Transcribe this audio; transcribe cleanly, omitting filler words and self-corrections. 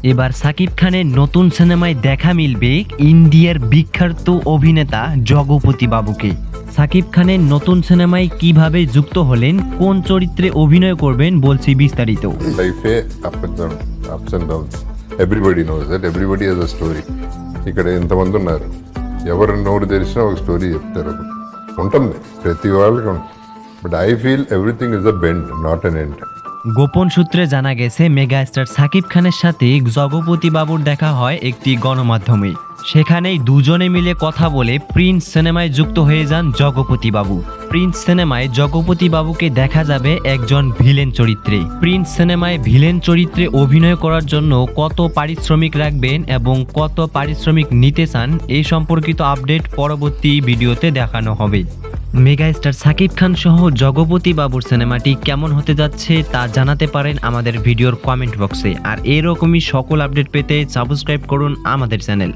এবার সাকিব খানের নতুন সিনেমায় দেখা মিলবে ইন্ডিয়ার বিখ্যাত অভিনেতা জগপতি বাবুকে। সাকিব খানের নতুন সিনেমায় কিভাবে যুক্ত হলেন, কোন চরিত্রে অভিনয় করবেন, বলছি বিস্তারিত। లైఫే ups and downs. Everybody knows that, everybody has a story. ఇక్కడ ఎంతమంది ఉన్నారు, ఎవరు నోరు తెరిచినా ఒక స్టోరీ చెప్తారు. ఉంటుంది, ప్రతి వాళ్ళకి ఉంటుంది. But I feel everything is a bend, not an end. গোপন সূত্রে জানা গেছে মেগা স্টার সাকিব খানের সাথে জগপতি বাবুর দেখা হয় একটি গণমাধ্যমে। সেখানেই দুজনে মিলে কথা বলে প্রিন্স সিনেমায় যুক্ত হয়ে যান জগপতি বাবু। প্রিন্স সিনেমায় জগপতি বাবুকে দেখা যাবে একজন ভিলেন চরিত্রে। প্রিন্স সিনেমায় ভিলেন চরিত্রে অভিনয় করার জন্য কত পারিশ্রমিক রাখবেন এবং কত পারিশ্রমিক নিতে চান এই সম্পর্কিত আপডেট পরবর্তী ভিডিওতে দেখানো হবে। মেগা স্টার সাকিব খান সহ জগপতি বাবুর সিনেমাটি কেমন হতে যাচ্ছে তা জানাতে পারেন আমাদের ভিডিওর কমেন্ট বক্সে। আর এরকমই সকল আপডেট পেতে সাবস্ক্রাইব করুন আমাদের চ্যানেল।